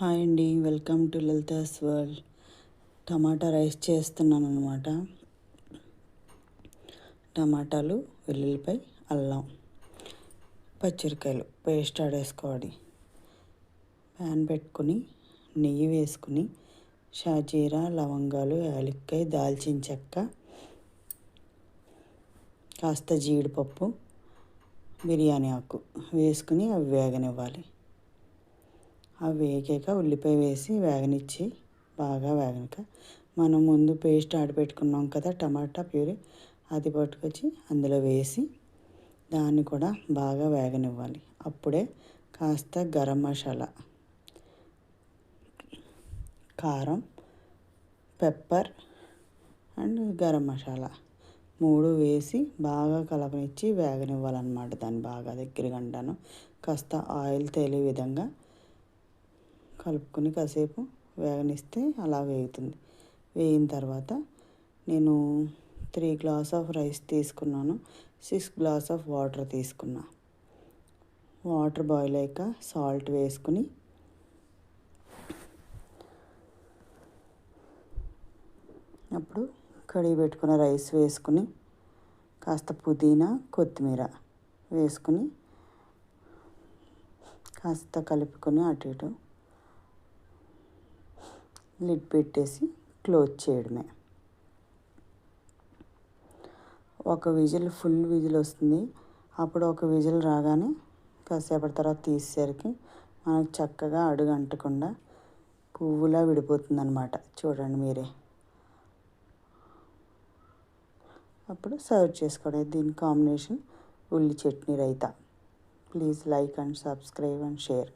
Hi అండి, welcome to Lalitha's world. Tomato rice చేస్తున్నాను అనమాట. టమాటాలు, వెల్లుల్లిపాయ, అల్లం, పచ్చిమిరకాయలు పేస్ట్ ఆడేసుకోవాలి. ప్యాన్ పెట్టుకుని నెయ్యి వేసుకుని షాజీరా, లవంగాలు, యాలక్కాయ, దాల్చిన చెక్క, కాస్త జీడిపప్పు, బిర్యానీ ఆకు వేసుకుని అవి వేగనివ్వాలి. అవి వేగాక ఉల్లిపాయ వేసి వేగనిచ్చి బాగా వేగనక మనం ముందు పేస్ట్ ఆడిపెట్టుకున్నాం కదా టమాటా ప్యూరీ, అది పట్టుకొచ్చి అందులో వేసి దాన్ని కూడా బాగా వేగనివ్వాలి. అప్పుడే కాస్త గరం మసాలా, కారం, పెప్పర్ అండ్ గరం మసాలా 3 వేసి బాగా కలపనిచ్చి వేగనివ్వాలన్నమాట. దాన్ని బాగా దగ్గరగా అంటాను కాస్త ఆయిల్ తేలే విధంగా కలుపుకొని కాసేపు వేగనిస్తే అలా వేగుతుంది. వేగిన తర్వాత నేను 3 గ్లాస్ ఆఫ్ రైస్ తీసుకున్నాను. 6 గ్లాస్ ఆఫ్ వాటర్ తీసుకున్నా. వాటర్ బాయిల్ అయ్యాక సాల్ట్ వేసుకుని అప్పుడు కడిగి పెట్టుకున్న రైస్ వేసుకుని కాస్త పుదీనా, కొత్తిమీర వేసుకుని కాస్త కలుపుకొని అటు ఇటు లిడ్ పెట్టేసి క్లోజ్ చేయడమే. ఒక విజిల్, ఫుల్ విజిల్ వస్తుంది. అప్పుడు ఒక విజిల్ రాగానే కాసేపటి తర్వాత తీసేసరికి మనకు చక్కగా అడుగు అంటకుండా పువ్వులా విడిపోతుంది అన్నమాట. చూడండి మీరే. అప్పుడు సర్వ్ చేసుకోవడం. దీని కాంబినేషన్ ఉల్లి chutney raita. Please like and subscribe and share.